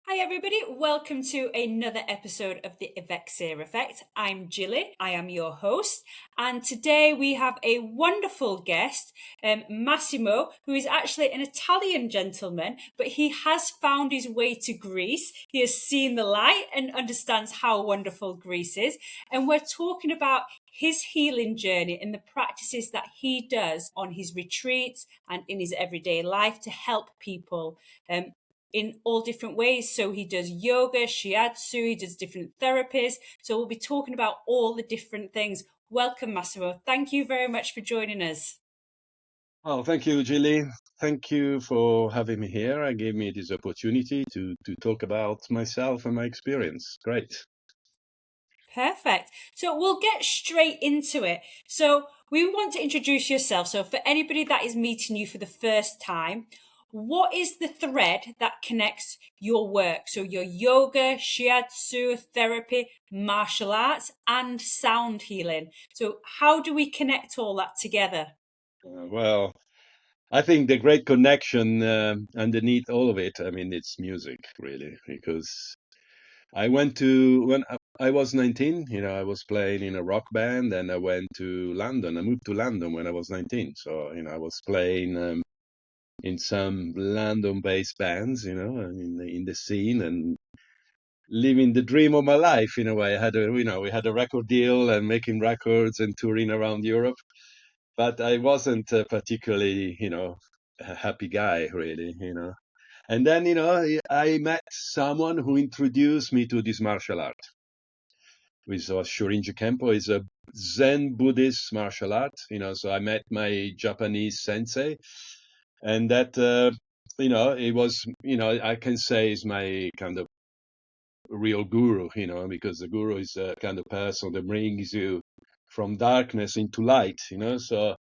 Hi everybody, welcome to another episode of the Evexia Effect. I'm Gilly, I am your host, and today we have a wonderful guest, Massimo, who is actually an Italian gentleman, but he has found his way to Greece. He has seen the light and understands how wonderful Greece is, and we're talking about his healing journey and the practices that he does on his retreats and in his everyday life to help people in all different ways. So he does yoga, shiatsu, he does different therapies. So we'll be talking about all the different things. Welcome, Massimo. Thank you very much for joining us. Oh, thank you, Gilly. Thank you for having me here. I gave me this opportunity to talk about myself and my experience. Great. Perfect. So we'll get straight into it. So we want to introduce yourself. So for anybody that is meeting you for the first time, what is the thread that connects your work? So your yoga, shiatsu, therapy, martial arts, and sound healing. So how do we connect all that together? Well, I think the great connection underneath all of it, I mean, it's music, really, because I went to, when I was 19, I was playing in a rock band and I went to London. I moved to London when I was 19. So, I was playing in some London-based bands, in the scene and living the dream of my life in a way. I had we had a record deal and making records and touring around Europe, but I wasn't a particularly, a happy guy really. And then, I met someone who introduced me to this martial art, which was Shorinji Kempo. Is a Zen Buddhist martial art, so I met my Japanese sensei, and that, it was, I can say is my kind of real guru, because the guru is a kind of person that brings you from darkness into light, so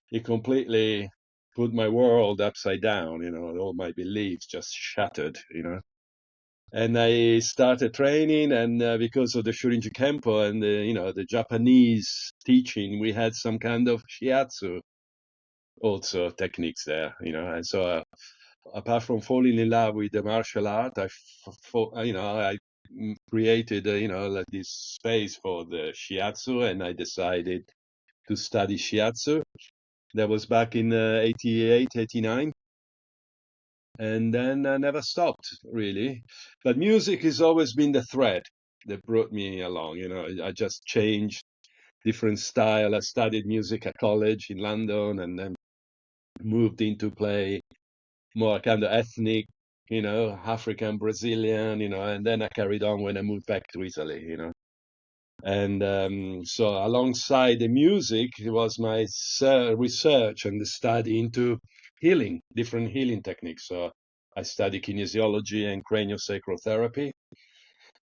he completely put my world upside down, all my beliefs just shattered. And I started training, and because of the Shurinji Kempo and the Japanese teaching, we had some kind of shiatsu also techniques there, and so apart from falling in love with the martial art, I created, like this space for the shiatsu, and I decided to study shiatsu. That was back in 88, 89. And then I never stopped really. But music has always been the thread that brought me along. I just changed different style. I studied music at college in London and then moved into play more kind of ethnic, African, Brazilian, and then I carried on when I moved back to Italy. And so alongside the music, it was my research and the study into healing, different healing techniques. So I study kinesiology and craniosacral therapy.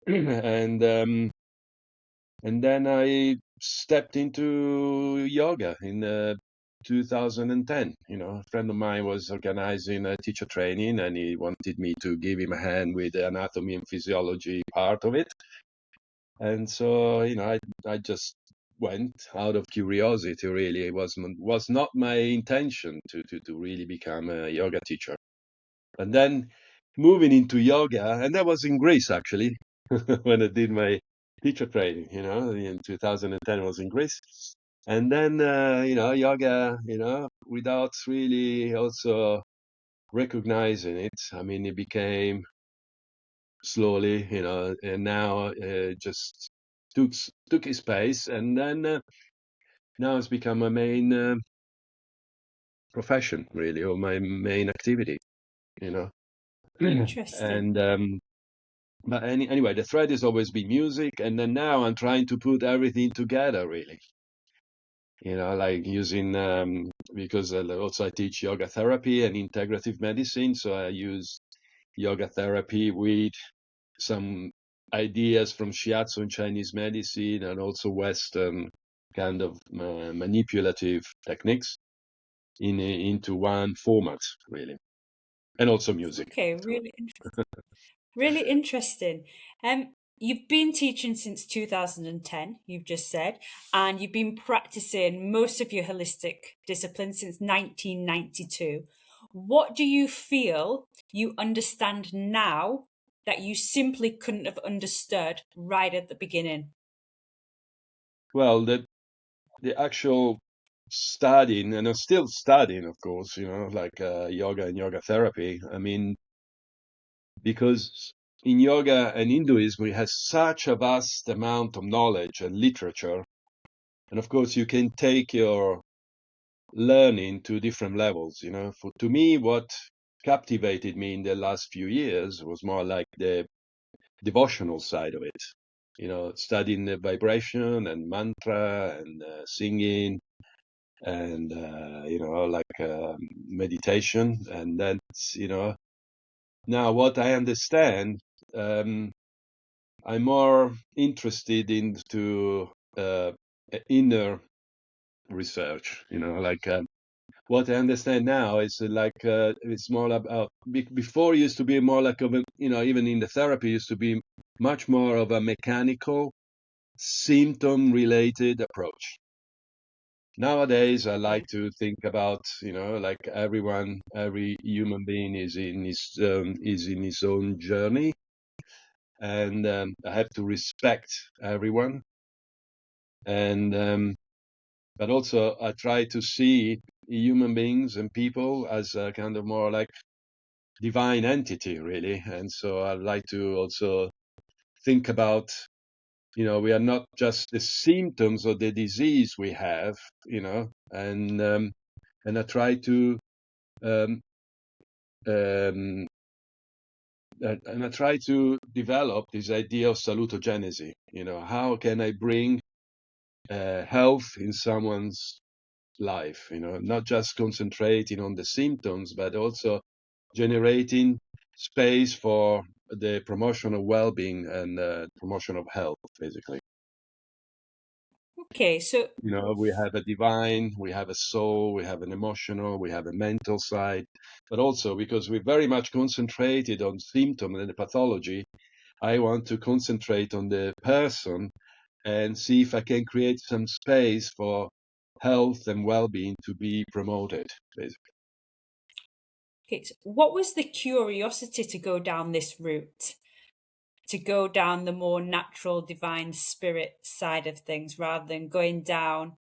and and then I stepped into yoga in 2010. A friend of mine was organizing a teacher training and he wanted me to give him a hand with the anatomy and physiology part of it. And so, I just went out of curiosity, really. It was not my intention to really become a yoga teacher. And then moving into yoga, and that was in Greece actually, when I did my teacher training, in 2010 I was in Greece. And then, yoga, without really also recognizing it, I mean, it became slowly, and now just took took its pace, and then now it's become my main profession, really, or my main activity, you know. Interesting. And but anyway, the thread has always been music, and then now I'm trying to put everything together, really. Like using because also I teach yoga therapy and integrative medicine, so I use yoga therapy with some ideas from Shiatsu and Chinese medicine and also Western kind of manipulative techniques into one format, really, and also music. Okay, really interesting. You've been teaching since 2010, you've just said, and you've been practicing most of your holistic disciplines since 1992. What do you feel you understand now that you simply couldn't have understood right at the beginning? Well, the actual studying, and I'm still studying, of course, like yoga and yoga therapy. I mean, because in yoga and Hinduism, we have such a vast amount of knowledge and literature. And of course, you can take your learning to different levels. To me, what captivated me in the last few years was more like the devotional side of it. Studying the vibration and mantra and singing and like meditation. And that's now what I understand. um, I'm more interested into inner research. Like what I understand now is like it's more about before it used to be more like of a, even in the therapy used to be much more of a mechanical symptom related approach. Nowadays, I like to think about, like every human being is in his own journey, and I have to respect everyone. And but also, I try to see human beings and people as a kind of more like divine entity, really. And so I like to also think about, we are not just the symptoms of the disease we have, and I try to um, um, and I try to develop this idea of salutogenesis. How can I bring health in someone's life? Not just concentrating on the symptoms, but also generating space for the promotion of well-being and promotion of health, basically. Okay, so We have a divine, we have a soul, we have an emotional, we have a mental side, but also because we're very much concentrated on symptom and the pathology, I want to concentrate on the person and see if I can create some space for health and well-being to be promoted, basically. okay, so what was the curiosity to go down this route? To go down the more natural divine spirit side of things rather than going down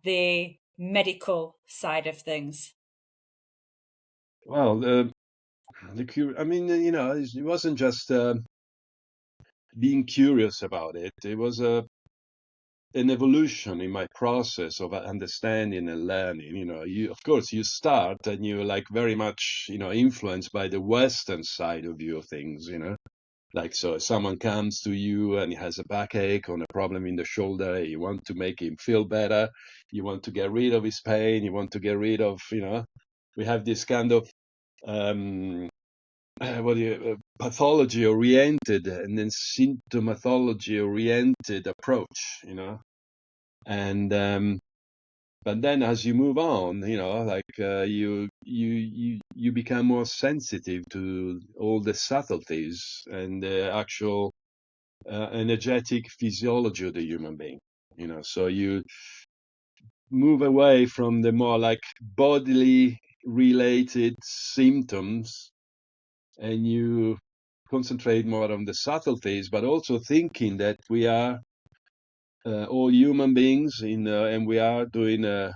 the medical side of things? Well, I mean, it wasn't just being curious about it. It was an evolution in my process of understanding and learning. Of course, you start and you're like very much, influenced by the Western side of view of things. Like, so if someone comes to you and he has a backache or a problem in the shoulder, you want to make him feel better. You want to get rid of his pain. You want to get rid of, we have this kind of um, pathology oriented and then symptomatology oriented approach. And but then as you move on, like you become more sensitive to all the subtleties and the actual energetic physiology of the human being. So you move away from the more like bodily related symptoms, and you concentrate more on the subtleties, but also thinking that we are all human beings and we are doing an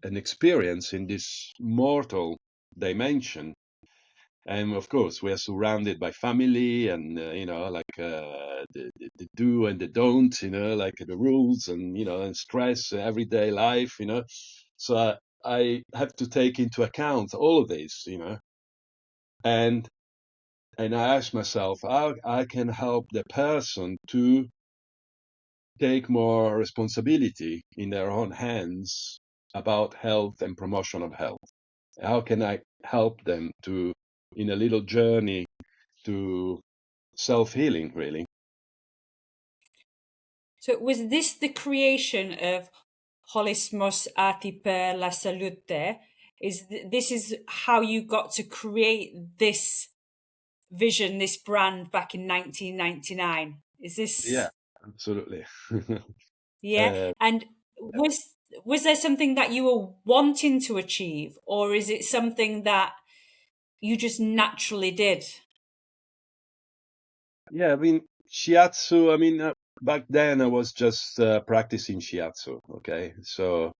experience in this mortal dimension. And of course, we are surrounded by family and, like the do and the don't, like the rules and, and stress, everyday life, So I have to take into account all of this, and I ask myself how I can help the person to take more responsibility in their own hands about health and promotion of health. How can I help them to, in a little journey to self-healing, really? So was this the creation of Holismos Arti per la Salute? This is how you got to create this vision, this brand back in 1999? Is Yeah, this, absolutely. yeah? uh, And was there something that you were wanting to achieve, or is it something that you just naturally did? Yeah, I mean, Shiatsu, I mean, back then I was just practicing Shiatsu, okay? So,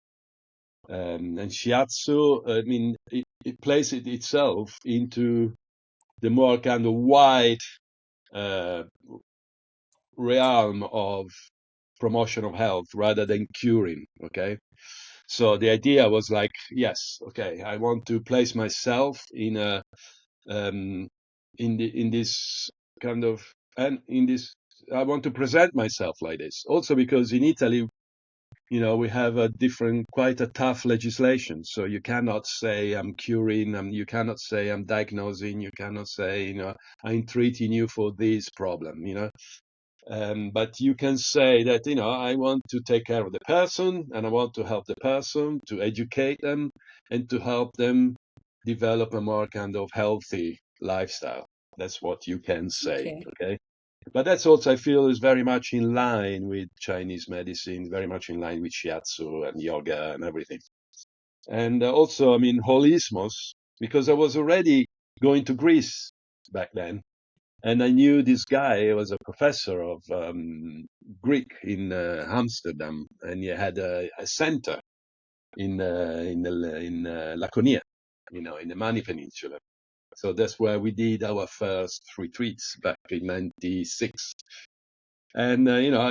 and Shiatsu, I mean, it plays it itself into the more kind of wide uh, realm of promotion of health rather than curing, okay? So the idea was like, yes, okay, I want to place myself in a um, in this kind of and in this I want to present myself like this. Also because in Italy, we have a different, quite a tough legislation. So you cannot say I'm curing, you cannot say I'm diagnosing, you cannot say, I'm treating you for this problem. But you can say that, I want to take care of the person and I want to help the person, to educate them and to help them develop a more kind of healthy lifestyle. That's what you can say. Okay. Okay. But that's also, I feel, is very much in line with Chinese medicine, very much in line with Shiatsu and yoga and everything. And also, I mean, holismos, because I was already going to Greece back then. And I knew this guy. He was a professor of Greek in Amsterdam, and he had a center in Laconia, in the Mani Peninsula. So that's where we did our first retreats back in '96. And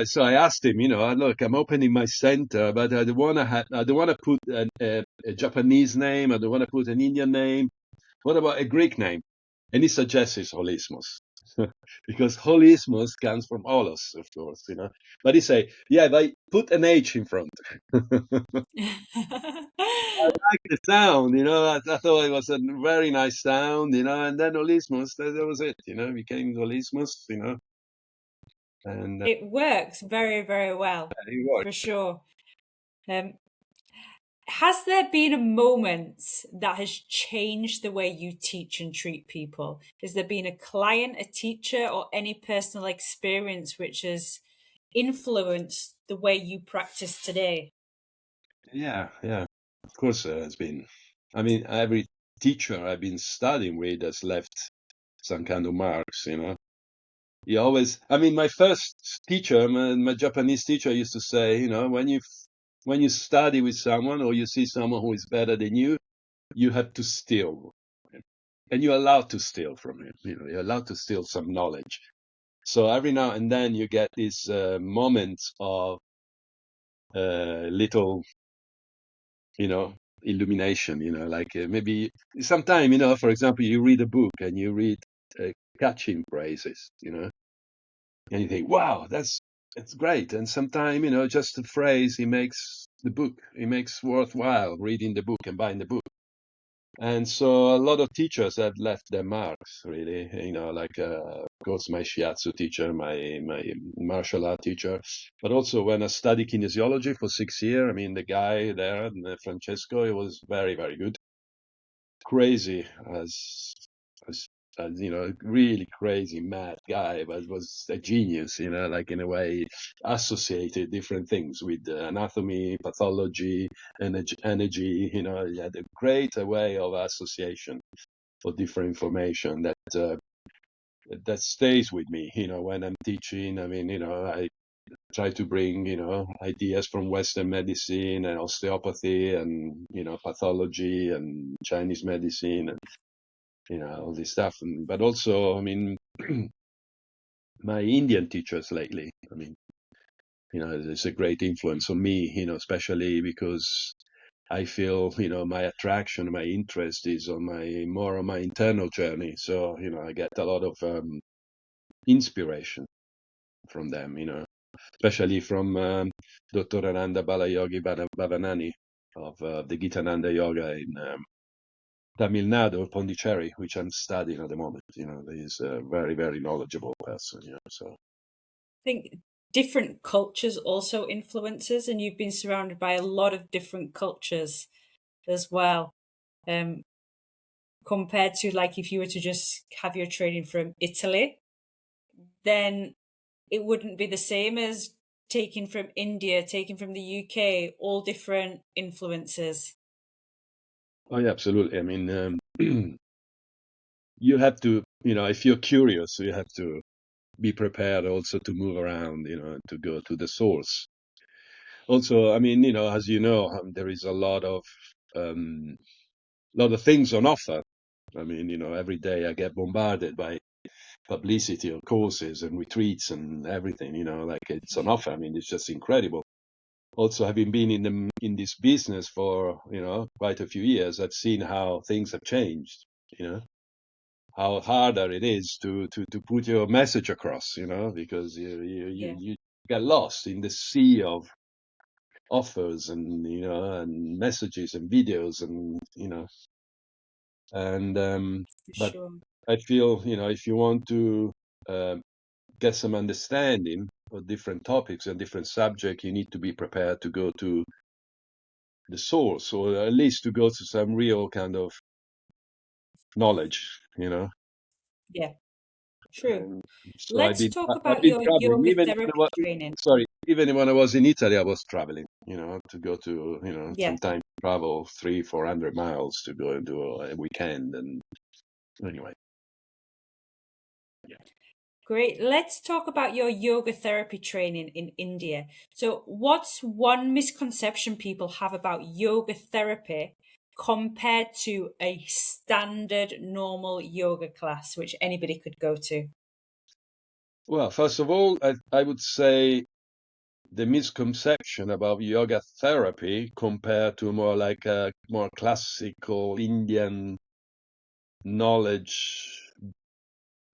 so I asked him, look, I'm opening my center, but I don't want to put a Japanese name. I don't want to put an Indian name. What about a Greek name? And he suggests holismos. Because holismos comes from holos, of course. But he say, yeah, but put an H in front. Like the sound. I thought it was a very nice sound. And then holismos, that was it. Became holismos. And It works very, very well, it for worked. sure. Um, has there been a moment that has changed the way you teach and treat people? Has there been a client, a teacher, or any personal experience which has influenced the way you practice today? Yeah, yeah. Of course, it's been. I mean, every teacher I've been studying with has left some kind of marks. He always. I mean, my first teacher, my Japanese teacher, used to say, when you study with someone or you see someone who is better than you have to steal, and you're allowed to steal from him. You're allowed to steal some knowledge. So every now and then you get these moments of little you know, illumination, like maybe sometime, for example, you read a book and you read catching phrases, and you think, wow, that's great. And sometime, just a phrase, he makes worthwhile reading the book and buying the book. And so a lot of teachers have left their marks, really, like, of course, my shiatsu teacher, my martial art teacher, but also when I studied kinesiology for 6 years, I mean, the guy there, Francesco, he was very, very good. Crazy as, really crazy, mad guy, but was a genius, like in a way, associated different things with anatomy, pathology, energy. He had a great way of association of different information that stays with me, when I'm teaching. I mean, I try to bring, ideas from Western medicine and osteopathy and, pathology and Chinese medicine and, all this stuff. But also, I mean, my Indian teachers lately, I mean, there's a great influence on me, especially because I feel, my attraction, my interest is more on my internal journey. So, I get a lot of inspiration from them, especially from Dr. Ananda Balayogi Bhavanani of the Gitananda Yoga in Tamil Nadu, Pondicherry, which I'm studying at the moment. He's a very, very knowledgeable person. So I think different cultures also influences, and you've been surrounded by a lot of different cultures as well. Um, Compared to like if you were to just have your training from Italy, then it wouldn't be the same as taking from India, taking from the UK, all different influences. oh yeah, absolutely. I mean, you have to, if you're curious, you have to. be prepared also to move around, to go to the source. Also, I mean, as you know, there is a lot of things on offer. I mean, every day I get bombarded by publicity of courses and retreats and everything, like it's on offer. I mean, it's just incredible. Also, having been in this business for, quite a few years, I've seen how things have changed, how harder it is to put your message across, because Yeah, you get lost in the sea of offers and messages and videos and for but sure. I feel, if you want to um, get some understanding of different topics and different subjects, you need to be prepared to go to the source, or at least to go to some real kind of knowledge. Yeah, true. And so Let's talk I've about been your traveling, yoga even when I therapy was, training. sorry, even when I was in Italy, I was traveling, to go to, Yeah, sometimes travel 300-400 miles to go and do a weekend. And anyway, yeah. great. Let's talk about your yoga therapy training in India. So, what's one misconception people have about yoga therapy compared to a standard normal yoga class, which anybody could go to? Well, first of all, I would say the misconception about yoga therapy compared to more like a more classical Indian knowledge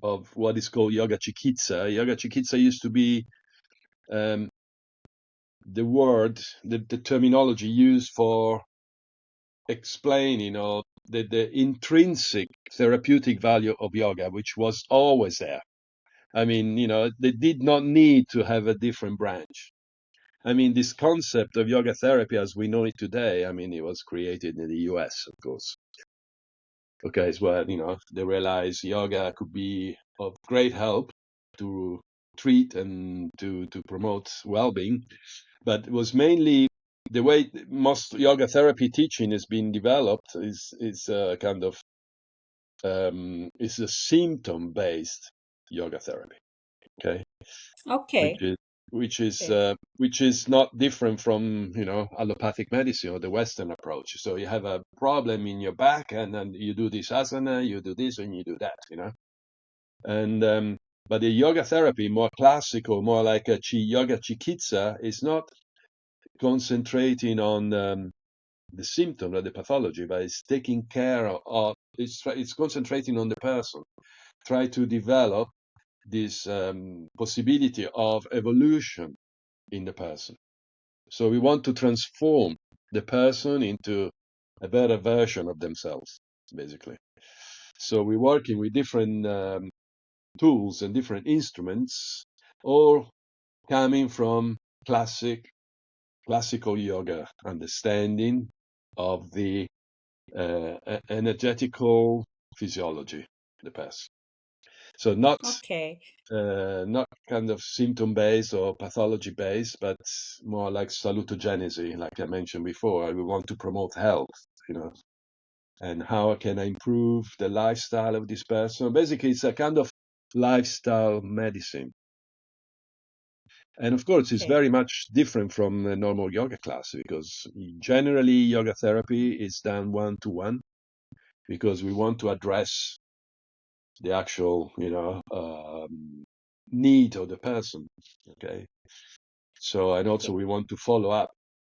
of what is called yoga chikitsa. Yoga chikitsa used to be um, the terminology used for explaining or the intrinsic therapeutic value of yoga, which was always there. I mean, they did not need to have a different branch. I mean, this concept of yoga therapy as we know it today, I mean, it was created in the US, of course. Okay, as well, they realized yoga could be of great help to treat and to promote well-being, but it was mainly the way most yoga therapy teaching has been developed is a kind of is a symptom-based yoga therapy. Okay, which Okay, is which is okay, which is not different from allopathic medicine or the Western approach. So you have a problem in your back, and then you do this asana, you do this, and you do that. And but the yoga therapy, more classical, more like a yoga chikitsa, is not concentrating on the symptom or the pathology, but it's taking care of it's concentrating on the person. Try to develop this possibility of evolution in the person. So we want to transform the person into a better version of themselves, basically. So we're working with different tools and different instruments, all coming from classical yoga understanding of the energetical physiology of the person. So okay, not kind of symptom based or pathology based, but more like salutogenesis, like I mentioned before. We want to promote health, and how can I improve the lifestyle of this person? Basically, it's a kind of lifestyle medicine. And of course, it's okay, very much different from a normal yoga class because generally yoga therapy is done one to one because we want to address the actual, need of the person. Okay. So, and also okay, we want to follow up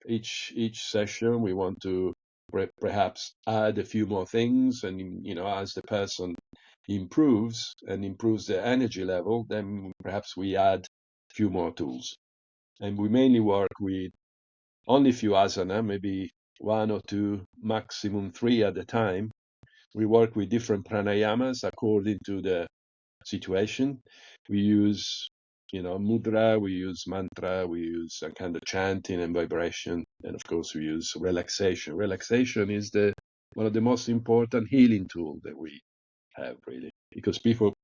each session. We want to perhaps add a few more things, and as the person improves and improves their energy level, then perhaps we add a few more tools. And we mainly work with only a few asana, maybe one or two, maximum three at a time. We work with different pranayamas according to the situation. We use, mudra, we use mantra, we use a kind of chanting and vibration, and of course we use relaxation. Relaxation is the one of the most important healing tools that we have, really, because people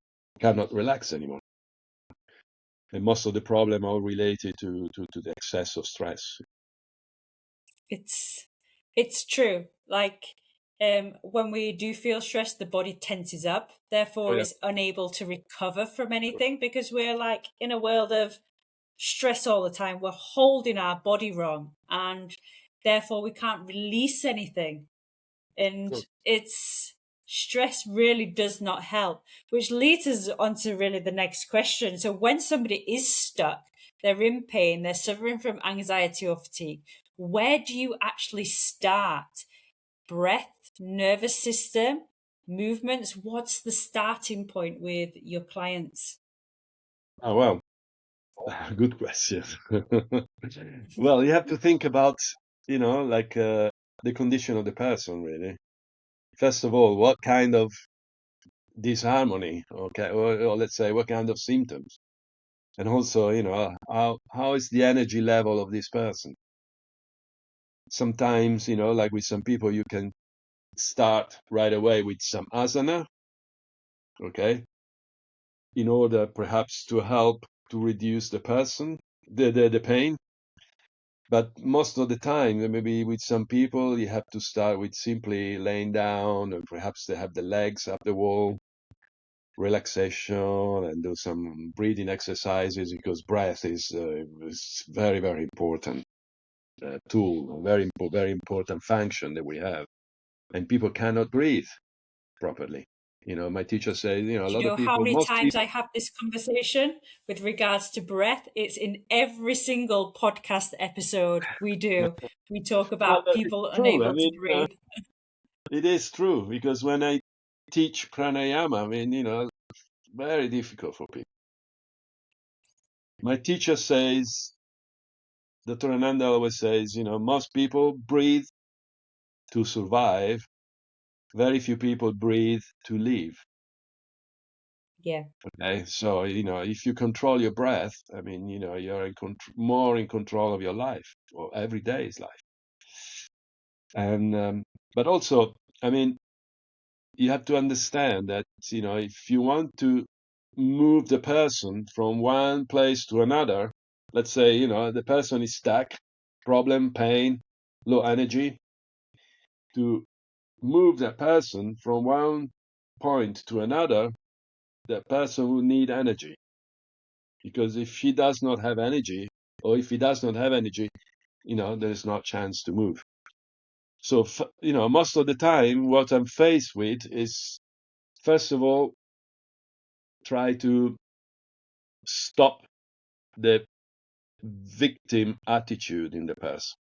cannot relax anymore, and most of the problem are related to the excess of stress. it's it's true. Like when we do feel stressed, the body tenses up, Oh therefore yeah. is unable to recover from anything because we're like in a world of stress all the time. We're holding our body wrong, and therefore we can't release anything. And Sure. it's stress really does not help, which leads us on to really the next question. So when somebody is stuck, they're in pain, they're suffering from anxiety or fatigue, where do you actually start? Breath, nervous system, movements? What's the starting point with your clients? Oh well, good question. Well, you have to think about, like the condition of the person, really. First of all, what kind of disharmony, okay, or let's say what kind of symptoms, and also, how is the energy level of this person? Sometimes, like with some people, you can start right away with some asana, okay, in order perhaps to help to reduce the person, the pain. But most of the time, maybe with some people, you have to start with simply laying down, and perhaps they have the legs up the wall, relaxation, and do some breathing exercises because breath is very, very important tool, very important function that we have. And people cannot breathe properly. My teacher says, a Do you lot of know how people, many most times people, I have this conversation with regards to breath? It's in every single podcast episode we do. We talk well, about it's people true. I unable to mean, breathe. it is true because when I teach pranayama, I mean, very difficult for people. My teacher says, Dr. Ananda always says, most people breathe to survive. Very few people breathe to live. Yeah, Okay, so if you control your breath, I mean, you're more in control of your life or every day's life. And but also, I mean, you have to understand that if you want to move the person from one place to another, let's say the person is stuck, problem, pain, low energy, to move that person from one point to another, that person will need energy. Because if she does not have energy, or if he does not have energy, there's no chance to move. So, most of the time, what I'm faced with is, first of all, try to stop the victim attitude in the person.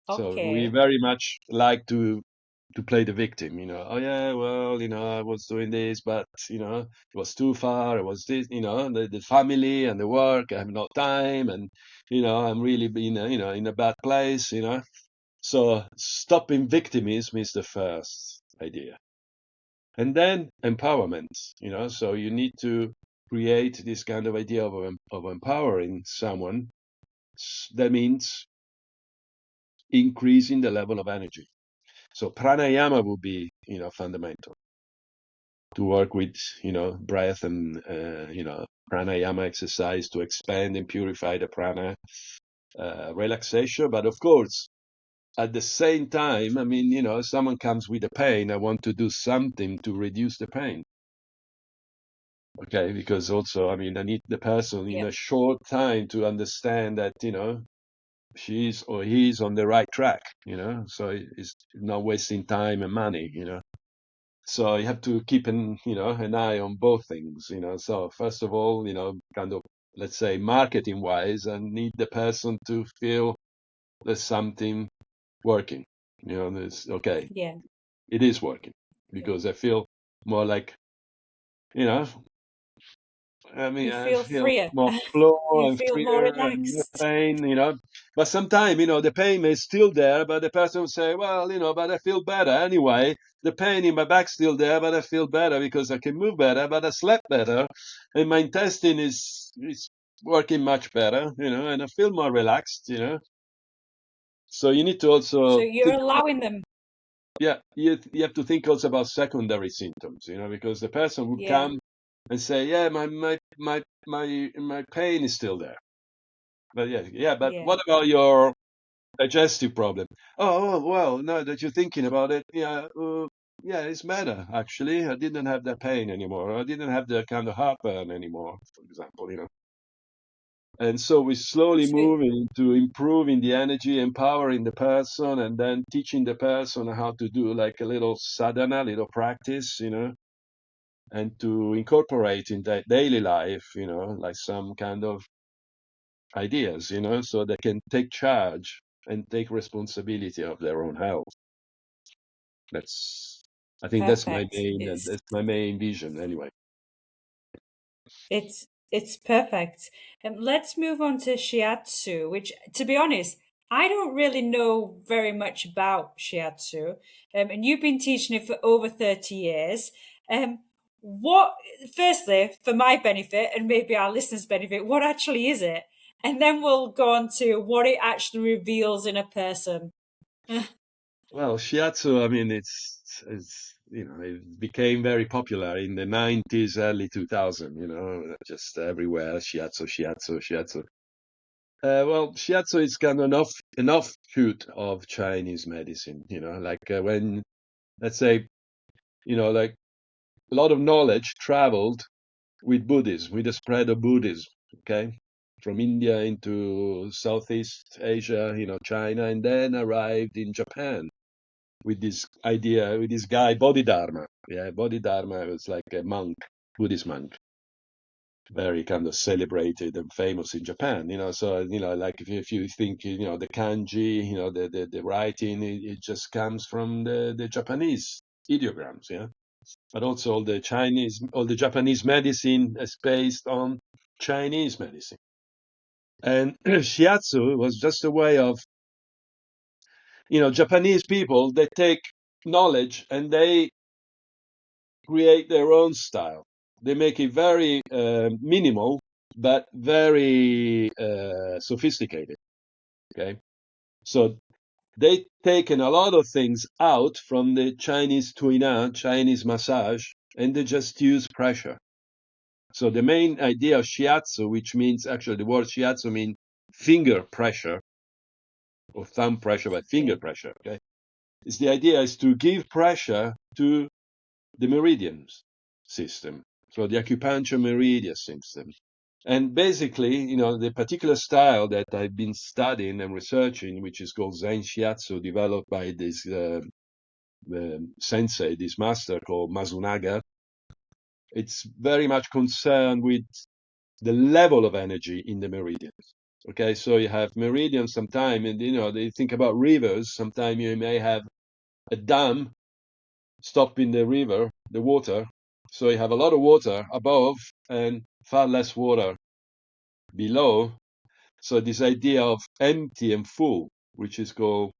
So we okay. very much like to play the victim, oh yeah, well, I was doing this, but it was too far, it was this, the family and the work, I have no time, and I'm really being in a bad place, So stopping victimism is the first idea. And then empowerment, so you need to create this kind of idea of empowering someone. That means increasing the level of energy. So pranayama would be, fundamental to work with, breath and, pranayama exercise to expand and purify the prana, relaxation. But of course, at the same time, I mean, if someone comes with a pain, I want to do something to reduce the pain. Okay, because also, I mean, I need the person in Yeah, a short time to understand that, she's or he's on the right track, so it's not wasting time and money, So you have to keep an eye on both things, So first of all, kind of, let's say, marketing wise, I need the person to feel there's something working, there's okay, yeah. it is working Yeah. because I feel more like, you know, I mean, You I feel feel freer. more flow You and feel more freer and no relaxed. pain, But sometimes, the pain is still there, but the person will say, well, but I feel better anyway. The pain in my back's still there, but I feel better because I can move better, but I slept better, and my intestine is working much better, and I feel more relaxed, So you need to So also you're think about, allowing them. yeah, you have to think also about secondary symptoms, because the person would Yeah, come and say, yeah, my pain is still there. But yeah, but yeah. what about your digestive problem. Well, now that you're thinking about it, yeah, it's better actually. I didn't have that pain anymore. I didn't have the kind of heartburn anymore, for example. And so we're slowly So, moving to improving the energy, empowering the person, and then teaching the person how to do like a little sadhana, little practice, and to incorporate in their daily life, like some kind of ideas, so they can take charge and take responsibility of their own health. That's, I think perfect. that's my main vision anyway. It's perfect. Let's move on to Shiatsu, which, to be honest, I don't really know very much about Shiatsu. And you've been teaching it for over 30 years. Um, what, firstly, for my benefit and maybe our listeners' benefit, what actually is it? And then we'll go on to what it actually reveals in a person. Well, shiatsu, I mean, it became very popular in the 90s, early 2000, just everywhere, shiatsu, shiatsu, shiatsu. Well, shiatsu is kind of an offshoot of Chinese medicine, like when, let's say, like a lot of knowledge traveled with Buddhism, with the spread of Buddhism, okay, from India into Southeast Asia, China, and then arrived in Japan with this idea, with this guy, Bodhidharma. Yeah, Bodhidharma was like a monk, Buddhist monk, very kind of celebrated and famous in Japan. So, like if you think, the kanji, the writing, it just comes from the Japanese ideograms, yeah. But also all the Japanese medicine is based on Chinese medicine. And shiatsu was just a way of, Japanese people, they take knowledge and they create their own style. They make it very minimal, but very sophisticated. Okay, so they've taken a lot of things out from the Chinese tuina, Chinese massage, and they just use pressure. So the main idea of shiatsu, which means actually the word shiatsu means finger pressure or thumb pressure, but finger Okay. pressure. Okay, is the idea is to give pressure to the meridians system, so the acupuncture meridian system. And basically, the particular style that I've been studying and researching, which is called Zen Shiatsu, developed by this sensei, this master called Masunaga, it's very much concerned with the level of energy in the meridians. Okay, so you have meridians sometime, and they think about rivers. Sometime you may have a dam stopping the river, the water. So you have a lot of water above and far less water below. So this idea of empty and full, which is called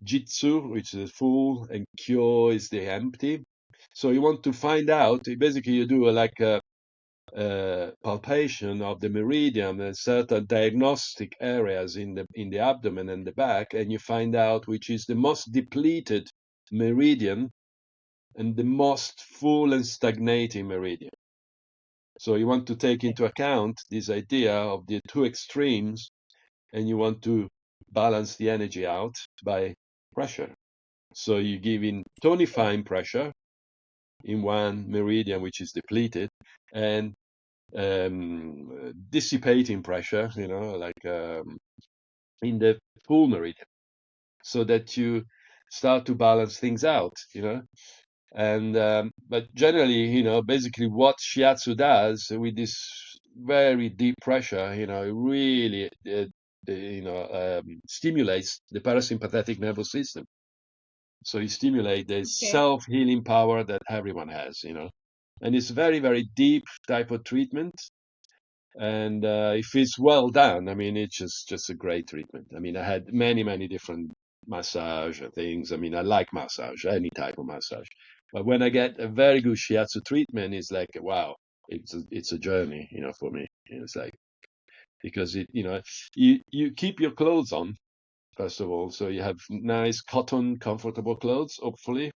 jitsu, which is full, and kyo is the empty. So you want to find out, basically you do like a palpation of the meridian and certain diagnostic areas in the abdomen and the back, and you find out which is the most depleted meridian and the most full and stagnating meridian. So you want to take Okay. into account this idea of the two extremes, and you want to balance the energy out by pressure. So you give in Okay. tonifying pressure in one meridian which is depleted, and dissipating pressure, like in the full meridian, so that you start to balance things out. And but generally, basically what shiatsu does with this very deep pressure, it really stimulates the parasympathetic nervous system. So you stimulate the Okay. self-healing power that everyone has. And it's very, very deep type of treatment. And if it's well done, I mean, it's just a great treatment. I mean, I had many, many different massage things. I mean, I like massage, any type of massage. But when I get a very good shiatsu treatment, it's like, wow, it's a journey, for me. It's like, because you keep your clothes on, first of all. So you have nice cotton, comfortable clothes, hopefully,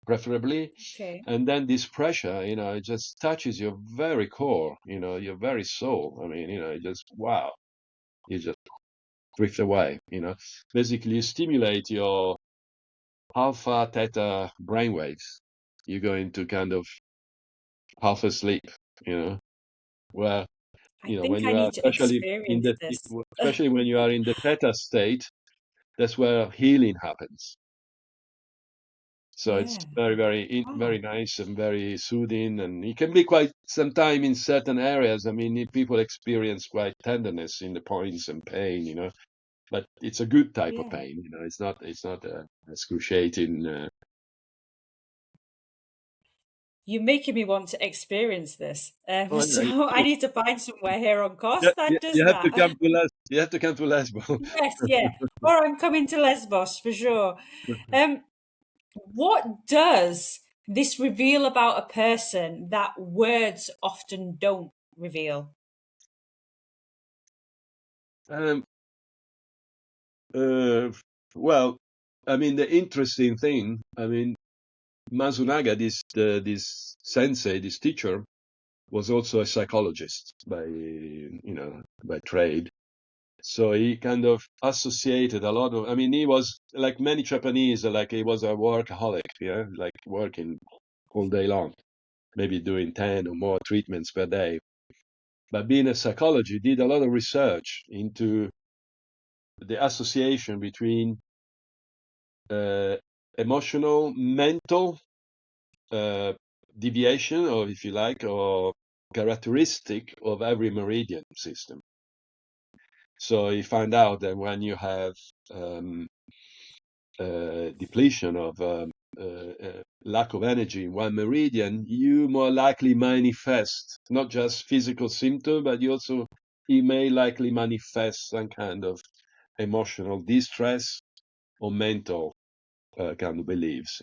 preferably. Okay. And then this pressure, it just touches your very core, your very soul. I mean, it just, wow. You just drift away. Basically, you stimulate your alpha theta brainwaves. You go into kind of half asleep. You know, where I when think I you are need to experience this. especially when you are in the theta state, that's where healing happens. So it's Yeah. very, very, very Wow. nice and very soothing, and it can be quite sometime in certain areas. I mean, people experience quite tenderness in the points and pain, but it's a good type of Yeah. pain. It's not excruciating. You're making me want to experience this. Oh, yeah, So I need to find somewhere here on yeah, course yeah, that does you have to that. come to You have to come to Lesbo. Yes, yeah. Or I'm coming to Lesbos for sure. Um, what does this reveal about a person that words often don't reveal? Um, uh, well, I mean, the interesting thing, I mean, Masunaga, this sensei, this teacher, was also a psychologist by trade. So he kind of associated a lot of. I mean, he was like many Japanese, like he was a workaholic, yeah, like working all day long, maybe doing 10 or more treatments per day. But being a psychologist, did a lot of research into the association between uh, emotional, mental uh, deviation, or if you like, or characteristic of every meridian system. So you find out that when you have um, depletion of lack of energy in one meridian, you more likely manifest not just physical symptom, but you may likely manifest some kind of emotional distress or mental kind of beliefs.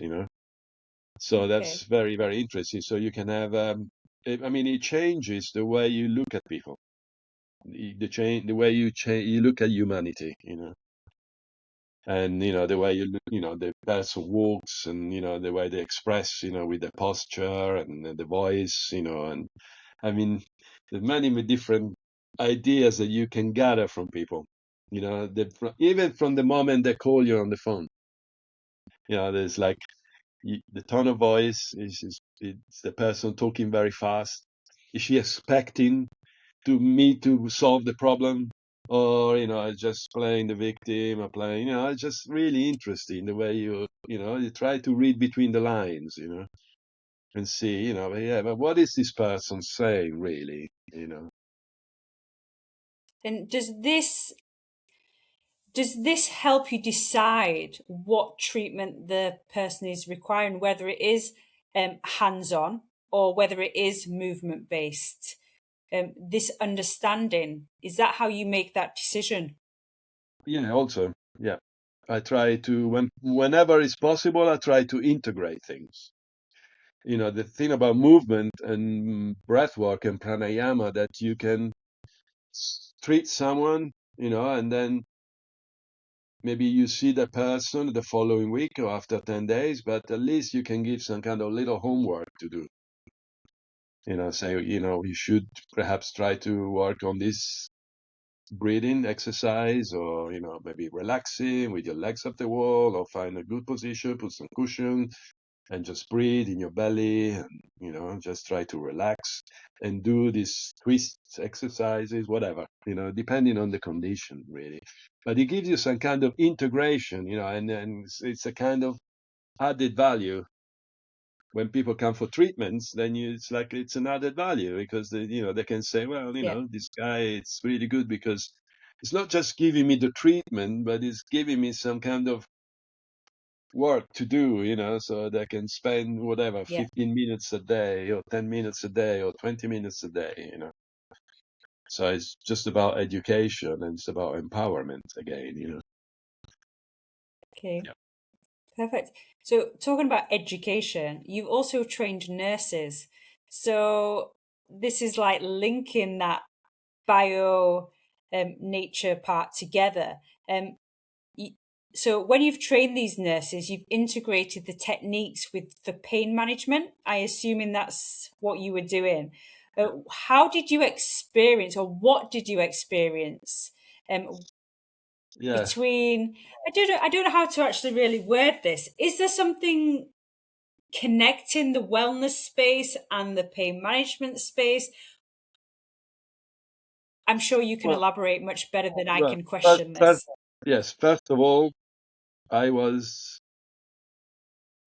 So that's Okay. very, very interesting. So you can have, I mean, it changes the way you look at people, the way you look at humanity. And the way the person walks, and the way they express, with the posture and the voice, and I mean, there's many different ideas that you can gather from people, even from the moment they call you on the phone. There's like the tone of voice it's the person talking very fast. Is she expecting to solve the problem, or just playing the victim, or playing, it's just really interesting the way you try to read between the lines, and see, yeah, but what is this person saying really? And does this help you decide what treatment the person is requiring, whether it is hands-on or whether it is movement-based? This understanding, is that how you make that decision? Yeah, also, yeah, I try to, whenever it's possible, I try to integrate things. The thing about movement and breath work and pranayama, that you can treat someone, and then maybe you see the person the following week or after 10 days, but at least you can give some kind of little homework to do. Say, you should perhaps try to work on this breathing exercise, or, maybe relaxing with your legs up the wall, or find a good position, put some cushion, and just breathe in your belly, and just try to relax and do these twist exercises, whatever, depending on the condition, really. But it gives you some kind of integration, and then it's a kind of added value. When people come for treatments, then it's like it's an added value, because they can say, well, Yeah. this guy, it's really good because it's not just giving me the treatment, but it's giving me some kind of work to do, so they can spend whatever, Yeah. 15 minutes a day, or 10 minutes a day, or 20 minutes a day. So it's just about education, and it's about empowerment again. Okay. Yeah. Perfect. So, talking about education, you've also trained nurses. So, this is like linking that bio nature part together. Um, y- so, when you've trained these nurses, you've integrated the techniques with the pain management. I assuming that's what you were doing. How did you experience, or what did you experience? Yeah. between, I don't know how to actually really word this. Is there something connecting the wellness space and the pain management space? I'm sure you can Well, elaborate much better than I well, can first, question first, this. yes. First of all, I was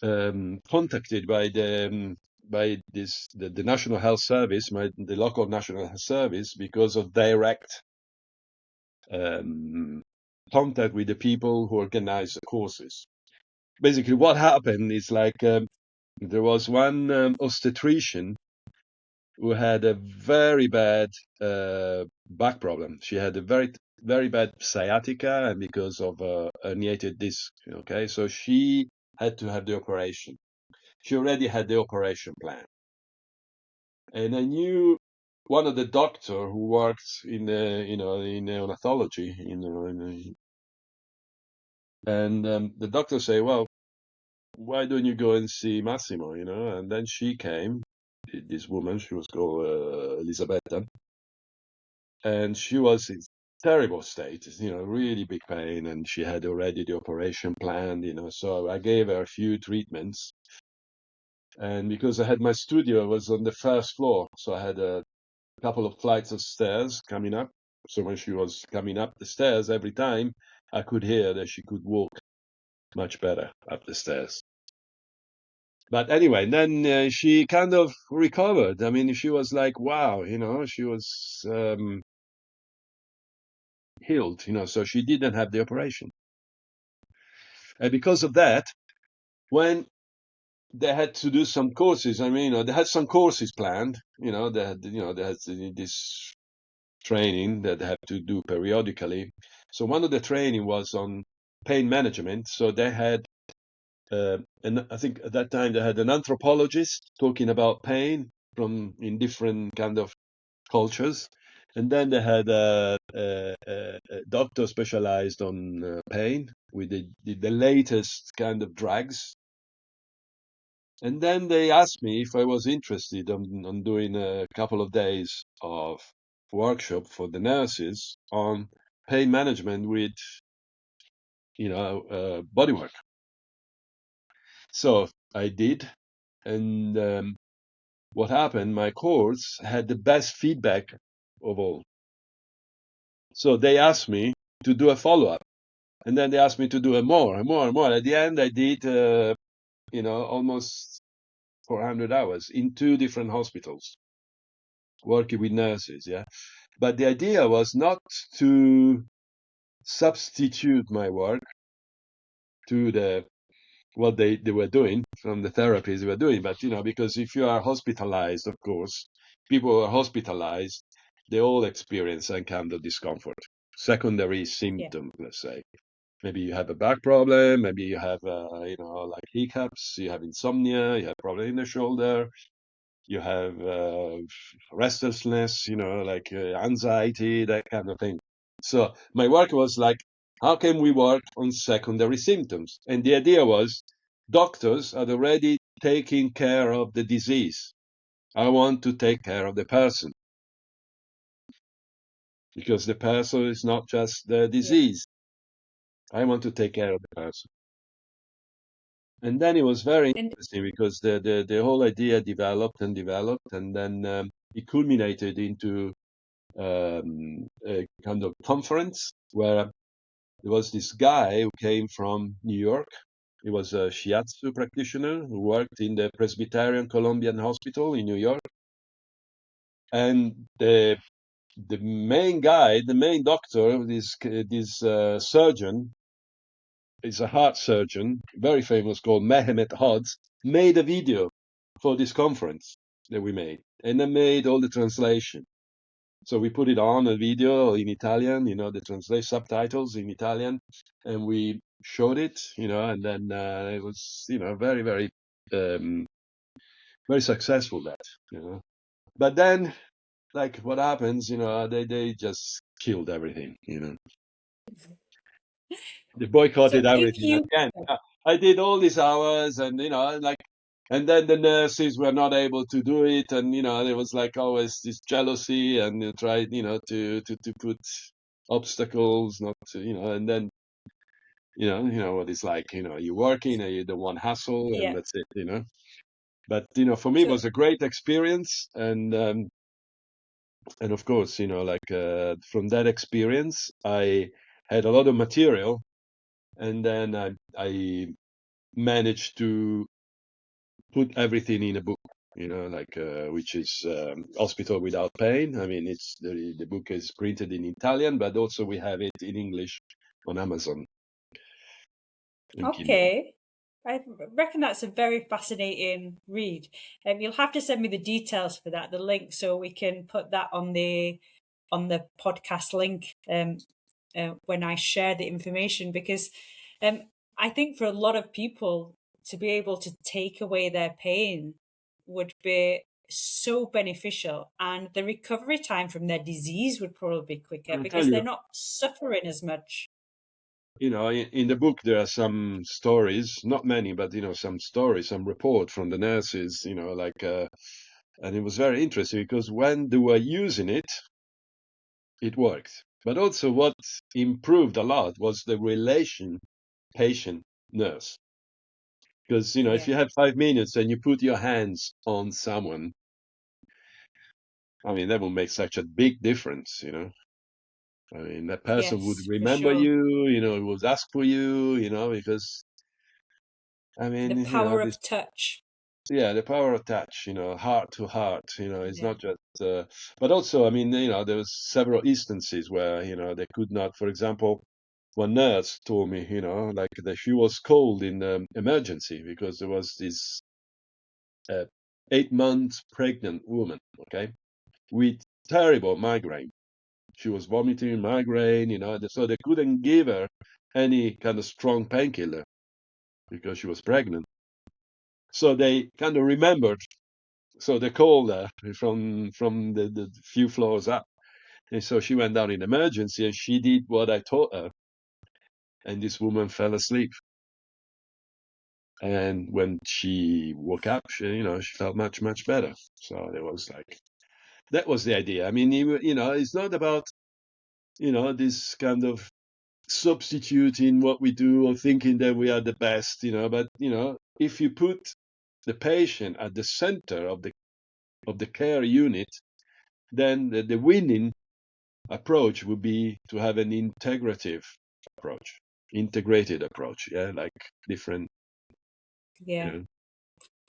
contacted by the National Health Service, the local National Health Service, because of direct um, contact with the people who organize the courses. Basically, what happened is like there was one obstetrician who had a very bad back problem. She had a very bad sciatica, and because of herniated disc. Okay, so she had to have the operation. She already had the operation plan, and I knew one of the doctor who worked in in neonatology, and the doctor say, well, why don't you go and see Massimo, And then she came, this woman, she was called Elisabetta, and she was in terrible state, really big pain, and she had already the operation planned, So I gave her a few treatments, and because I had my studio, I was on the first floor, so I had a couple of flights of stairs coming up. So when she was coming up the stairs, every time I could hear that she could walk much better up the stairs. But anyway, then she kind of recovered. I mean, she was like, wow, she was healed, so she didn't have the operation. And because of that, when they had to do some courses, I mean, they had some courses planned, they had this training that they have to do periodically. So one of the training was on pain management. So they had, and I think at that time they had an anthropologist talking about pain from in different kind of cultures, and then they had a doctor specialized on pain with the latest kind of drugs. And then they asked me if I was interested on doing a couple of days of workshop for the nurses on pain management with, bodywork. So I did. And what happened, my course had the best feedback of all. So they asked me to do a follow-up. And then they asked me to do a more and more and more. At the end, I did, almost 400 hours in 2 different hospitals, working with nurses. Yeah. But the idea was not to substitute my work to what they were doing from the therapies they were doing. But, because if you are hospitalized, of course, people who are hospitalized, they all experience some kind of discomfort, secondary Yeah. symptom, let's say. Maybe you have a back problem, maybe you have, like hiccups, you have insomnia, you have problem in the shoulder, you have restlessness, like anxiety, that kind of thing. So my work was like, how can we work on secondary symptoms? And the idea was, doctors are already taking care of the disease. I want to take care of the person, because the person is not just the Yeah. disease. I want to take care of the person. And then it was very And interesting because the whole idea developed and developed, and then it culminated into a kind of conference where there was this guy who came from New York. He was a Shiatsu practitioner who worked in the Presbyterian Columbian Hospital in New York. And the main guy, the main doctor, this surgeon, is a heart surgeon, very famous, called Mehmet Hodz, made a video for this conference that we made, and I made all the translation. So we put it on a video in Italian, the translate subtitles in Italian, and we showed it, and then it was, very, very, um, very successful that. But then, like what happens, they just killed everything. They so boycotted if everything you, again. I did all these hours, and like, and then the nurses were not able to do it, and there was like always this jealousy, and they tried, to put obstacles, not to, and then what it's like. You're working and you don't want hassle, and Yeah. that's it. But for me, it So was a great experience, and of course, like from that experience, I had a lot of material, and then I managed to put everything in a book. Like which is Hospital Without Pain. I mean, it's the book is printed in Italian, but also we have it in English on Amazon and Kindle. okay. I reckon that's a very fascinating read. You'll have to send me the details for that, the link, so we can put that on the podcast link when I share the information. Because I think for a lot of people to be able to take away their pain would be so beneficial, and the recovery time from their disease would probably be quicker I tell because they're you, not suffering as much. in the book there are some stories, not many, but some stories, some report from the nurses. Like and it was very interesting because when they were using it, it worked. But also, what improved a lot was the relation patient nurse. Because, if Yeah. you have 5 minutes and you put your hands on someone, I mean, that will make such a big difference. I mean, that person would Yes, for remember sure. you, would ask for you, because, I The mean, power this, of touch. yeah, the power of touch, heart to heart, it's Yeah. not just, but also, I mean, there was several instances where, they could not, for example, one nurse told me, like that she was called in emergency because there was this uh, 8 months pregnant woman, okay, with terrible migraine. She was vomiting, migraine, so they couldn't give her any kind of strong painkiller because she was pregnant. So they kind of remembered. So they called her from the few floors up. And so she went down in emergency and she did what I taught her. And this woman fell asleep. And when she woke up, she felt much, much better. So it was like, that was the idea. I mean, it's not about, this kind of substituting what we do or thinking that we are the best, but, if you put the patient at the center of the care unit, then the winning approach would be to have an integrated approach. Yeah, like different, you Yeah. know.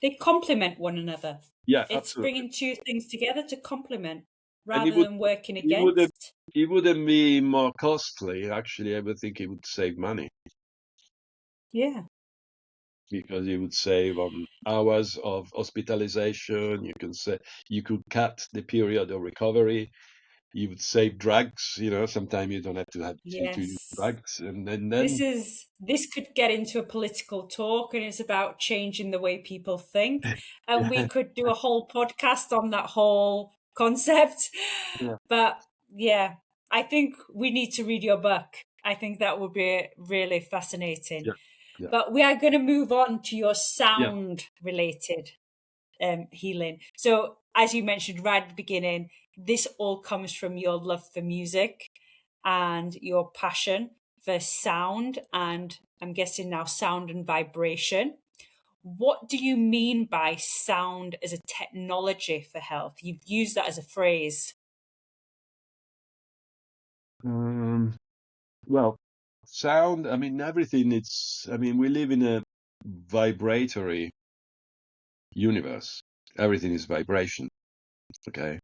They complement one another. Yeah, It's absolutely. bringing two things together to complement And rather than working it wouldn't, against. it wouldn't be more costly. Actually, I would think it would save money Yeah. because it would save on hours of hospitalization. You could cut the period of recovery. You would save drugs. Sometimes you don't have to use Yes. drugs, and This could get into a political talk, and it's about changing the way people think. And we yeah, could do a whole podcast on that whole concept. yeah, But yeah, I think we need to read your book. I think that would be really fascinating. yeah, yeah, But we are going to move on to your yeah. sound related healing. So, as you mentioned right at the beginning, this all comes from your love for music and your passion for sound, and I'm guessing now sound and vibration. What do you mean by sound as a technology for health? You've used that as a phrase. Um, well, sound. I mean, everything. I mean, we live in a vibratory universe. Everything is vibration. Okay,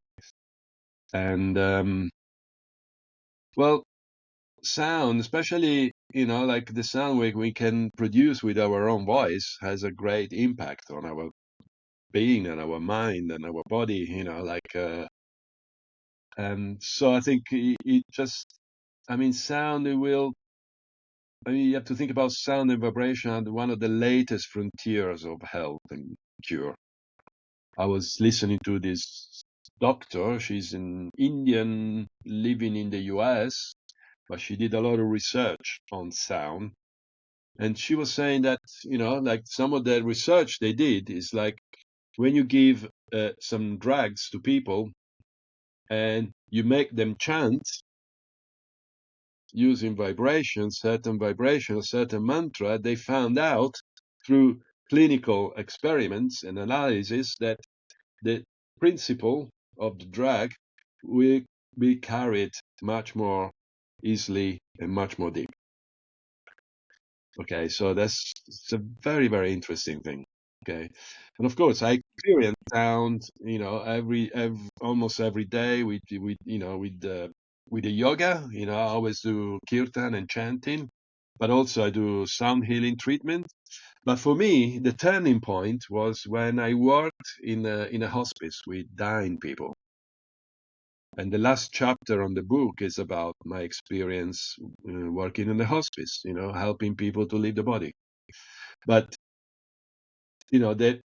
and well, sound, especially like the sound we can produce with our own voice, has a great impact on our being and our mind and our body. Like and so I think it just. I mean, sound. It will. I mean, you have to think about sound and vibration as one of the latest frontiers of health and cure. I was listening to this doctor. She's an Indian living in the US, but she did a lot of research on sound. And she was saying that, like some of the research they did is like when you give some drugs to people and you make them chant, using vibrations, certain vibrations, certain mantra, they found out through clinical experiments and analysis that the principle of the drug will be carried much more easily and much more deep. Okay, so it's a very, very interesting thing. Okay, and of course, I experience sound, almost every day with the yoga. I always do kirtan and chanting, but also I do sound healing treatment. But for me, the turning point was when I worked in a hospice with dying people. And the last chapter on the book is about my experience working in the hospice, helping people to leave the body. But the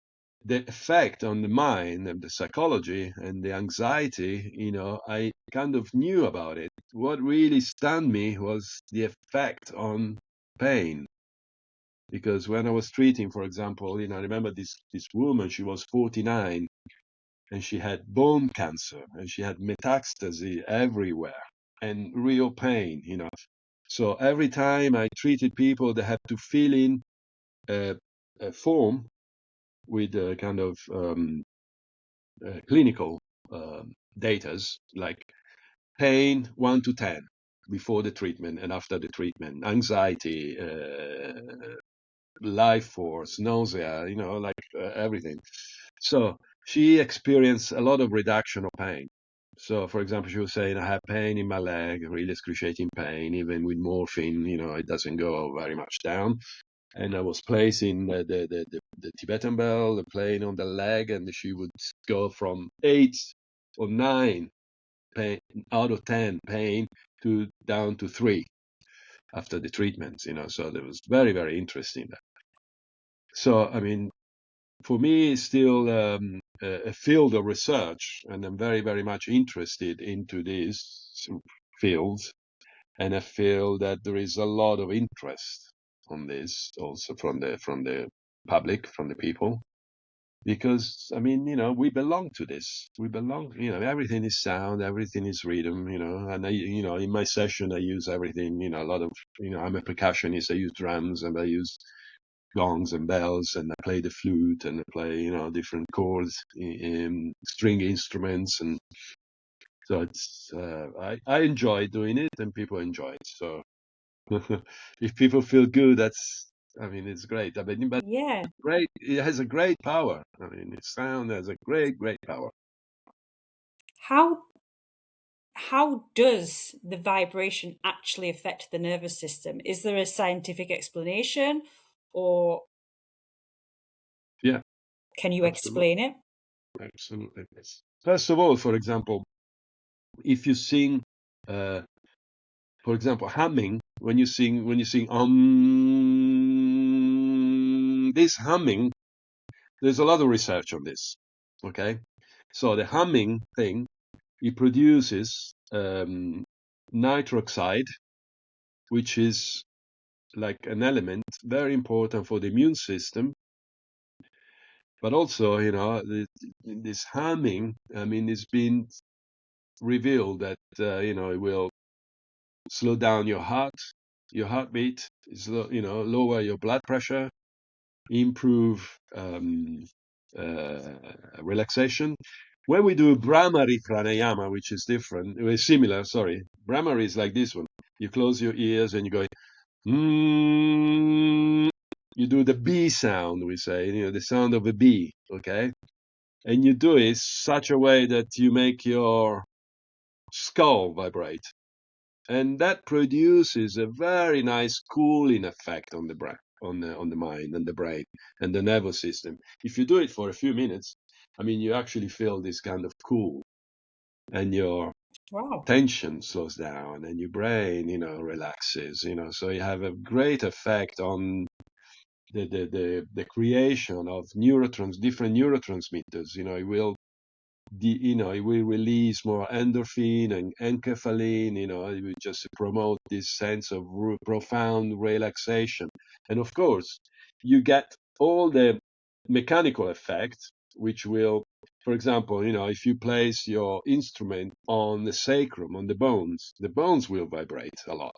effect on the mind and the psychology and the anxiety, I kind of knew about it. What really stunned me was the effect on pain. Because when I was treating, for example, I remember this woman, she was 49 and she had bone cancer and she had metastasis everywhere and real pain. So every time I treated people, they had to fill in a form with a kind of clinical datas like pain 1 to 10 before the treatment and after the treatment, anxiety, life force, nausea, everything. So she experienced a lot of reduction of pain. So, for example, she was saying, I have pain in my leg, really excruciating pain, even with morphine, it doesn't go very much down. And I was placing the Tibetan bell, playing on the leg, and she would go from 8 or 9 pain, out of 10 pain to down to 3 after the treatments, so that was very, very interesting. So, I mean, for me, it's still a field of research, and I'm very, very much interested into these fields. And I feel that there is a lot of interest on this also from the public, from the people, because I mean, we belong to this. We belong, everything is sound, everything is rhythm, and in my session, I use everything, a lot of, I'm a percussionist, I use drums and I use gongs and bells, and I play the flute and I play, different chords, string instruments, and so it's I enjoy doing it, and people enjoy it. So if people feel good, I mean, it's great. I mean, but Yeah. great, it has a great power. I mean, its sound has a great, great power. How how does the vibration actually affect the nervous system? Is there a scientific explanation, or Yeah, can you absolutely, explain it? absolutely. First of all, for example, if you sing, uh, for example, humming, when you sing this humming, there's a lot of research on this. Okay, so the humming thing, it produces nitroxide, which is like an element very important for the immune system. But also, this humming, I mean, it's been revealed that, it will slow down your heartbeat, lower your blood pressure, improve relaxation. When we do Brahmari pranayama, which is different, similar, sorry, Brahmari is like this one. You close your ears and you go, you do the B sound, we say, the sound of a bee, okay? And you do it such a way that you make your skull vibrate. And that produces a very nice cooling effect on the brain, on the mind and the brain and the nervous system. If you do it for a few minutes, I mean, you actually feel this kind of cool, and your Wow. tension slows down and your brain, relaxes, so you have a great effect on the creation of different neurotransmitters. It will release more endorphin and enkephalin. It will just promote this sense of profound relaxation. And of course, you get all the mechanical effects, which will, for example, if you place your instrument on the sacrum, on the bones will vibrate a lot.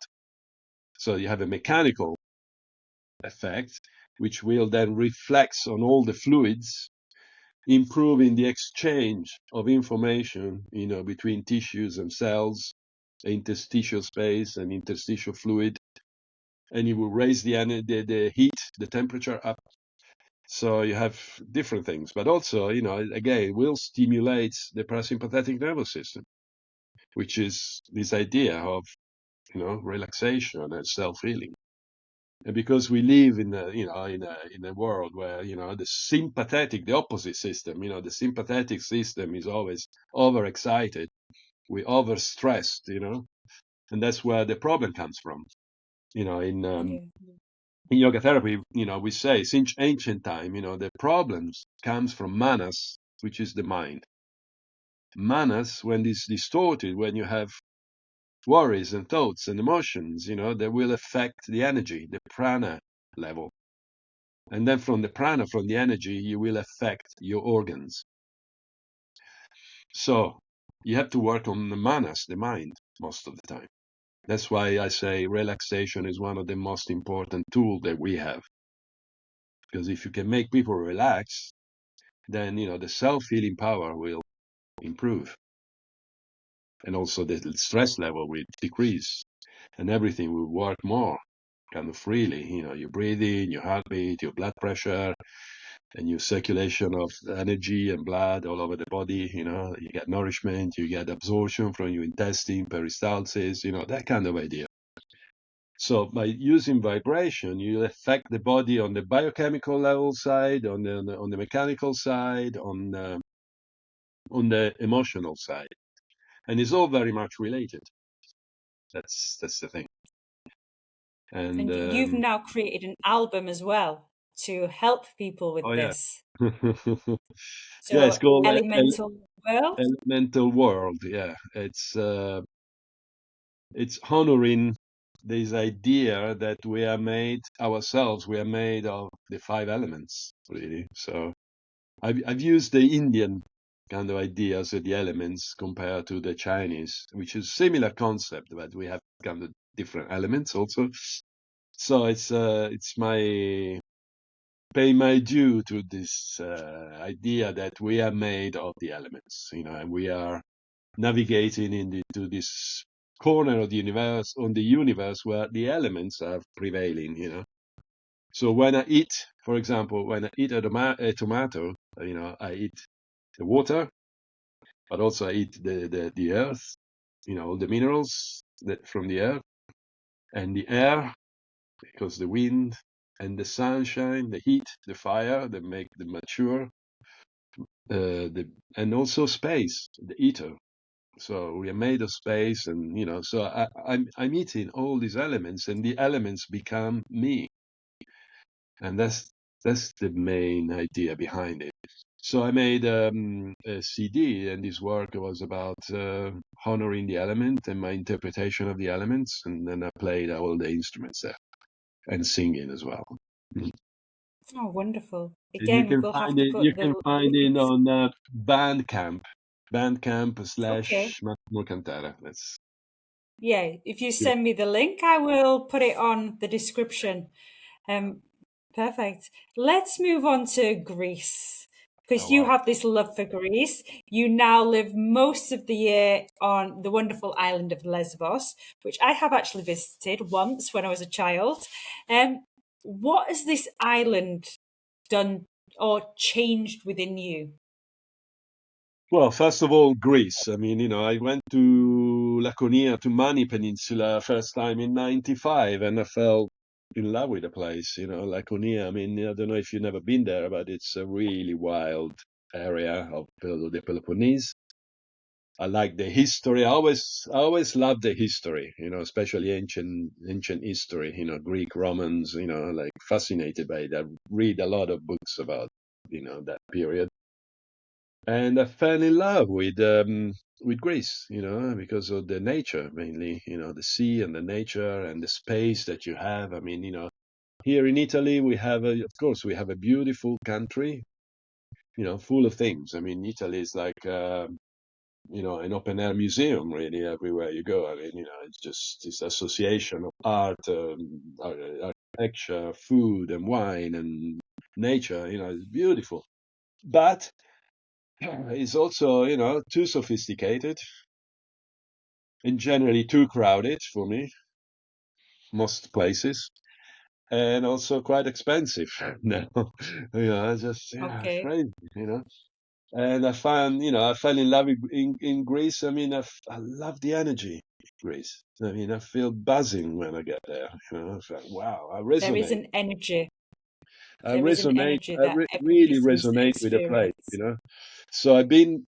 So you have a mechanical effect, which will then reflect on all the fluids, improving the exchange of information, between tissues and cells, interstitial space and interstitial fluid, and you will raise the heat, the temperature up. So you have different things, but also, again, it will stimulate the parasympathetic nervous system, which is this idea of, relaxation and self-healing. And because we live in a world where, the opposite system, the sympathetic system is always overexcited, we overstressed, and that's where the problem comes from. In yoga therapy, we say since ancient time, the problems comes from manas, which is the mind. Manas, when it's distorted, when you have worries and thoughts and emotions, they will affect the energy, the prana level. And then from the prana, from the energy, you will affect your organs. So you have to work on the manas, the mind, most of the time. That's why I say relaxation is one of the most important tools that we have. Because if you can make people relax, then, the self-healing power will improve. And also the stress level will decrease. And everything will work more kind of freely. Your breathing, your heartbeat, your blood pressure, and your circulation of energy and blood all over the body. You get nourishment, you get absorption from your intestine, peristalsis, that kind of idea. So by using vibration, you affect the body on the biochemical level side, on the mechanical side, on the emotional side, and it's all very much related. That's the thing. And And you've now created an album as well to help people with oh yeah, this. yeah, it's So, called Elemental World. Elemental World. Yeah, it's honoring this idea that we are made ourselves. We are made of the five elements, really. So I've used the Indian kind of ideas of the elements compared to the Chinese, which is similar concept, but we have kind of different elements also. So it's my pay my due to this idea that we are made of the elements, and we are navigating into this corner of the universe where the elements are prevailing, So when I eat, for example, when I eat a tomato, I eat the water, but also I eat the earth, all the minerals from the earth, and the air, because the wind and the sunshine, the heat, the fire that make the mature, and also space, the ether. So we are made of space, and so I'm eating all these elements, and the elements become me, and that's the main idea behind it. So I made a CD, and this work was about honoring the element and my interpretation of the elements, and then I played all the instruments there and singing as well. Oh, wonderful. And you Again, can we'll have find to it. You put can the find it links. on Bandcamp, Bandcamp Okay. slash Massimo Cantara. That's Yeah, if you good. send me the link, I will put it on the description. Um, Perfect. Let's move on to Greece. Oh Because you wow. have this love for Greece. You now live most of the year on the wonderful island of Lesbos, which I have actually visited once when I was a child. What has this island done or changed within you? Well, first of all, Greece. I mean, I went to Laconia, to Mani Peninsula, first time in '95, and I fell in love with the place. Laconia. I mean, I don't know if you've never been there, but it's a really wild area of the Peloponnese. I like the history. I always love the history, especially ancient history, Greek, Romans, like fascinated by that. Read a lot of books about, that period. And I fell in love with Greece, because of the nature mainly, the sea and the nature and the space that you have. I mean, here in Italy of course, we have a beautiful country, full of things. I mean, Italy is like an open air museum really everywhere you go. I mean, it's just this association of art, architecture, food and wine and nature. It's beautiful. But it's also, too sophisticated and generally too crowded for me, most places, and also quite expensive now. It's just, it's Okay. crazy, And I fell in love in Greece. I mean, I love the energy of Greece. I mean, I feel buzzing when I get there. It's like, wow, There is resonate. an energy. I There is an resonate. energy I that everybody really seems to resonate with the experience. place. So I've been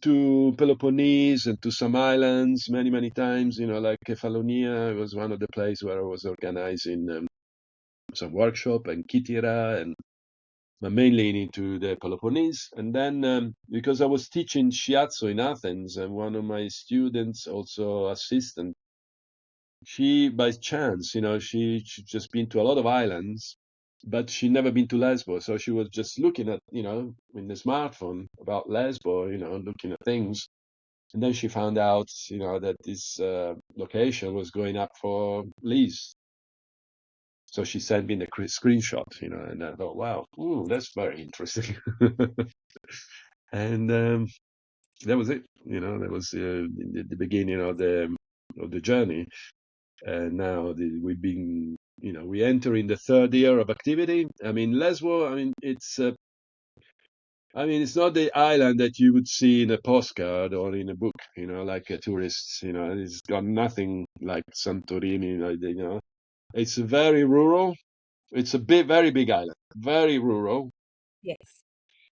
to Peloponnese and to some islands many, many times. Like Kefalonia was one of the places where I was organizing some workshop, and Kythera, and mainly into the Peloponnese. And then because I was teaching Shiatsu in Athens, and one of my students, also assistant, she by chance, she just been to a lot of islands, but she never been to Lesbos. So she was just looking at, in the smartphone about Lesbos, looking at things. And then she found out, that this location was going up for lease. So she sent me the screenshot, and I thought, wow, that's very interesting. And that was it. That was the beginning of the journey. And now we've been, we enter in the third year of activity. I mean, Lesbo. I mean, it's not the island that you would see in a postcard or in a book. Like tourists. It's got nothing like Santorini. It's very rural. It's a very big island, very rural, Yes.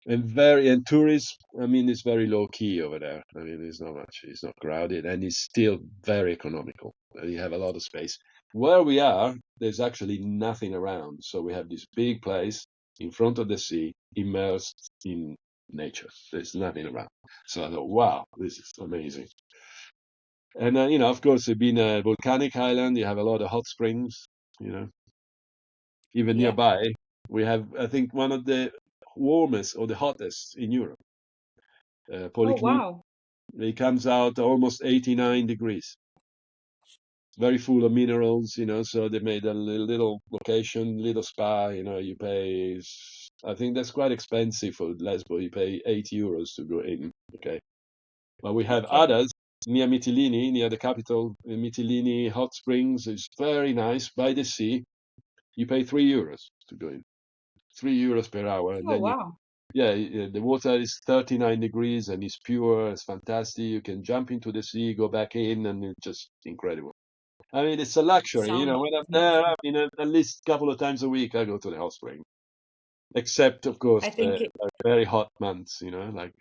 and tourists. I mean, it's very low key over there. I mean, it's not much. It's not crowded, and it's still very economical. You have a lot of space. Where we are, there's actually nothing around, so we have this big place in front of the sea, immersed in nature. There's nothing around. So I thought, wow, this is amazing. And of course, it being a volcanic island, you have a lot of hot springs. You know, Even Yeah. nearby, we have, I think, one of the warmest or the hottest in Europe. Oh, Polyclinic, wow. it comes out almost 89 degrees. Very full of minerals, so they made a little location, little spa, you pay, I think that's quite expensive for Lesbo. You pay 8 euros to go in, okay? But we have Okay. others near Mytilene, near the capital, Mytilene Hot Springs is very nice by the sea. You pay 3 euros to go in, 3 euros per hour, and Oh, then wow. the water is 39 degrees and it's pure, it's fantastic. You can jump into the sea, go back in, and it's just incredible. I mean, it's a luxury. Sounds When I'm there, I amazing. mean, at least a couple of times a week, I go to the hot spring. Except, of course, I the think it, very hot months, like,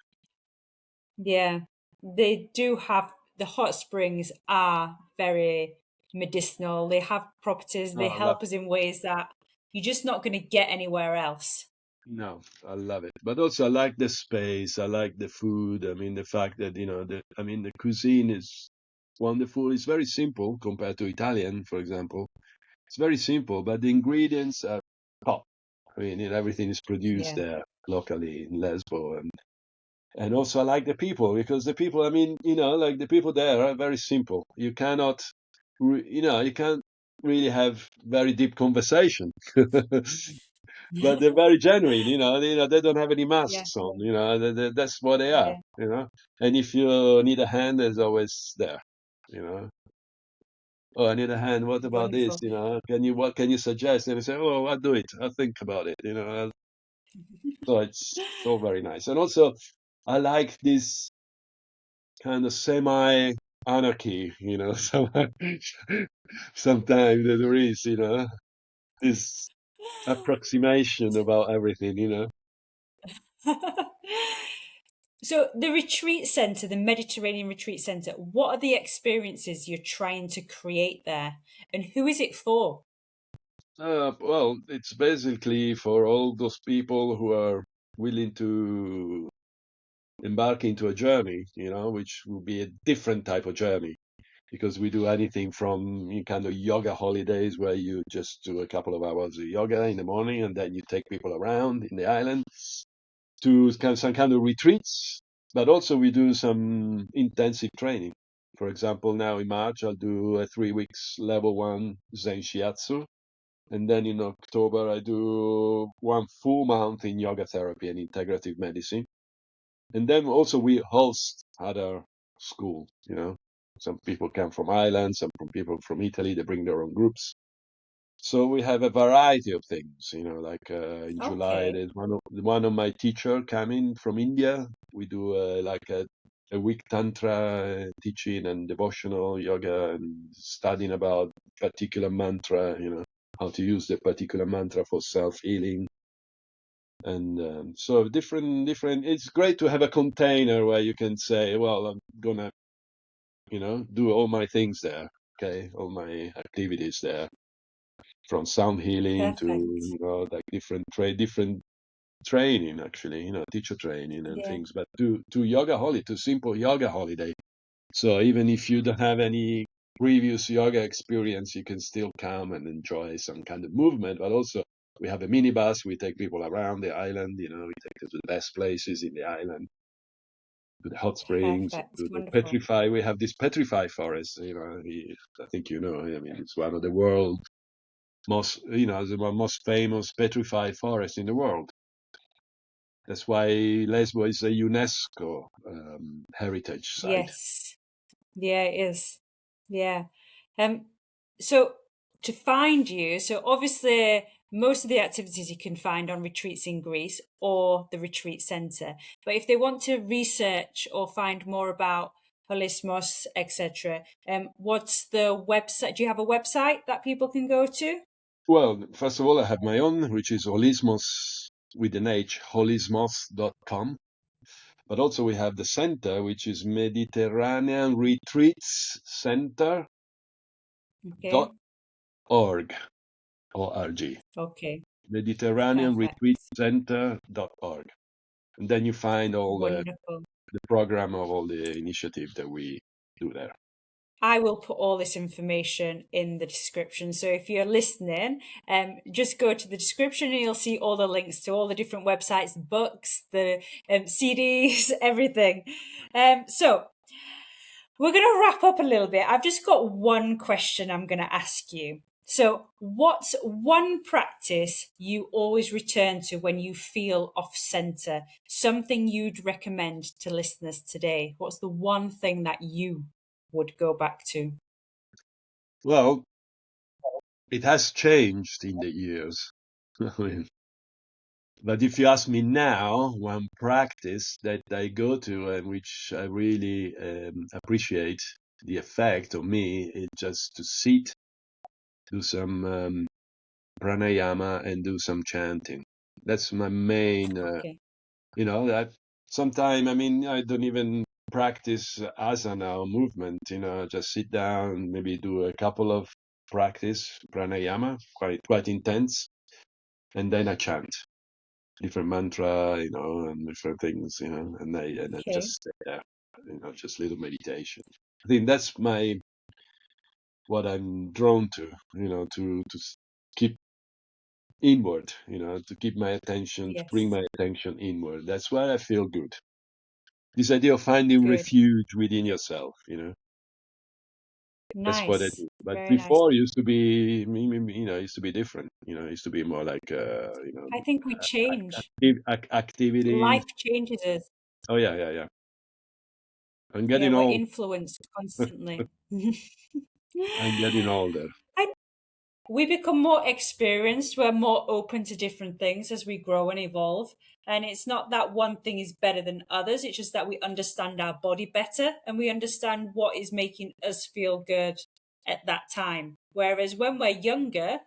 yeah, they do have the hot springs are very medicinal. They have properties, oh, they I love help us in ways that you're just not going to get anywhere else. No, I love it. But also, I like the space. I like the food. I mean, the fact that, the cuisine is wonderful. It's very simple compared to Italian, for example. It's very simple, but the ingredients are top. I mean, everything is produced Yeah. there locally in Lesbo, and also I like the people because the people, I mean, like the people there are very simple. You cannot, you can't really have very deep conversation, but they're very genuine. They don't have any Yeah. masks on. That's what they are. Yeah. And if you need a hand, there's always there. You know. Oh, I need a hand. What about this? Wonderful. What can you suggest? And I say, oh, I'll do it. I'll think about it. So it's so very nice. And also, I like this kind of semi anarchy, sometimes there is, this approximation about everything. So, the retreat center, the Mediterranean Retreat Center, what are the experiences you're trying to create there? And who is it for? Well, it's basically for all those people who are willing to embark into a journey, which will be a different type of journey because we do anything from kind of yoga holidays where you just do a couple of hours of yoga in the morning and then you take people around in the island to kind of some kind of retreats. But also we do some intensive training. For example, now in March, I'll do a 3 weeks level 1 Zen Shiatsu. And then in October, I do 1 full month in yoga therapy and integrative medicine. And then also we host other schools, you know. Some people come from Ireland, some from people from Italy, they bring their own groups. So we have a variety of things, you know, like in July, Okay, there's one of my teacher coming from India. We do like a week tantra teaching and devotional yoga and studying about particular mantra, you know, how to use the particular mantra for self-healing. And so different. It's great to have a container where you can say, well, I'm gonna, you know, do all my things there. Okay, all my activities there, from sound healing to, perfect. you know, like different training, actually, you know, teacher training and Yeah, things. But to yoga holiday, to simple yoga holiday. So even if you don't have any previous yoga experience, you can still come and enjoy some kind of movement. But also, we have a minibus. We take people around the island. You know, we take them to the best places in the island, to the hot springs, perfect. to the Wonderful. petrify. We have this petrify forest. You know, I think you know. I mean, it's one of the world most, you know, the most famous petrified forest in the world. That's why Lesbo is a UNESCO heritage site. Yes. Yeah, it is. Yeah. Um, so to find you, so obviously most of the activities you can find on retreats in Greece or the retreat centre. But if they want to research or find more about Holismos, etc., what's the website? Do you have a website that people can go to? Well, first of all, I have my own, which is Holismos with an H, holismos.com. But also we have the center, which is Mediterranean Retreats Center.org, Okay. O-R-G. Okay. Mediterranean Retreat Perfect. Center.org. And then you find all Wonderful. the program of all the initiative that we do there. I will put all this information in the description. So if you're listening, just go to the description and you'll see all the links to all the different websites, books, the CDs, everything. So we're going to wrap up a little bit. I've just got one question I'm going to ask you. So, what's one practice you always return to when you feel off center? Something you'd recommend to listeners today? What's the one thing that you would go back to? Well, it has changed in the years. I mean, but if you ask me now, one practice that I go to and which I really appreciate the effect on me is just to sit, do some pranayama, and do some chanting. That's my main, Okay. you know, that sometimes, I mean, I don't even practice asana or movement, you know, just sit down, maybe do a couple of practice pranayama, quite intense, and then I chant different mantra, you know, and different things, you know, and I Okay. just stay there, you know, just little meditation. I think that's what I'm drawn to, you know, to keep inward, you know, to keep my attention, to bring Yes. my attention inward. That's where I feel good. This idea of finding Good. refuge within yourself, you know, that's what I Nice. do. But Very nice. before, it used to be, you know, it used to be different. You know, it used to be more like, you know, I think we change. activities. Life changes us. Oh yeah, yeah, yeah. I'm Yeah, getting we're old. influenced constantly. I'm getting older. I we become more experienced, we're more open to different things as we grow and evolve. And it's not that one thing is better than others, it's just that we understand our body better and we understand what is making us feel good at that time. Whereas when we're younger,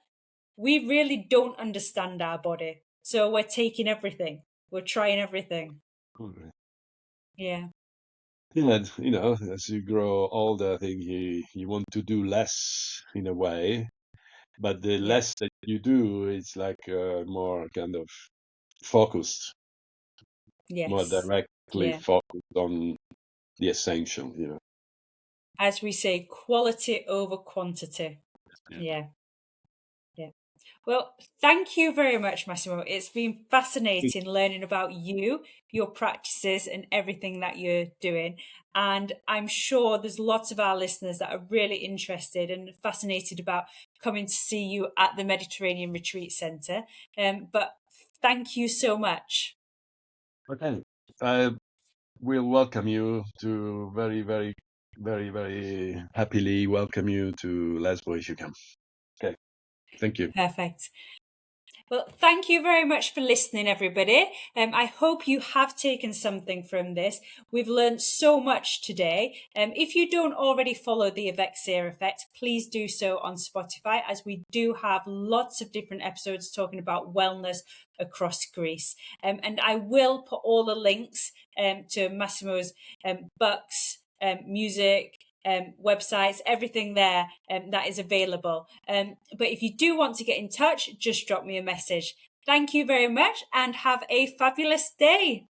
we really don't understand our body. So we're taking everything, we're trying everything. Okay. Yeah, Yeah, and, you know, as you grow older, I think you want to do less in a way, but the yeah, less that you do, it's like more kind of focused, more yes, directly yeah. focused on the essential, you know. As we say, quality over quantity. Yeah. Yeah, yeah. Well, thank you very much, Massimo. It's been fascinating learning about you, your practices, and everything that you're doing. And I'm sure there's lots of our listeners that are really interested and fascinated about coming to see you at the Mediterranean Retreat Centre. But thank you so much. Okay. I will welcome you to very happily welcome you to Lesbos if you come. Okay. Thank you. Perfect. Well, thank you very much for listening, everybody. I hope you have taken something from this. We've learned so much today. If you don't already follow the Evexia Effect, please do so on Spotify, as we do have lots of different episodes talking about wellness across Greece. And I will put all the links to Massimo's books, music, websites, everything there that is available. But if you do want to get in touch, just drop me a message. Thank you very much and have a fabulous day.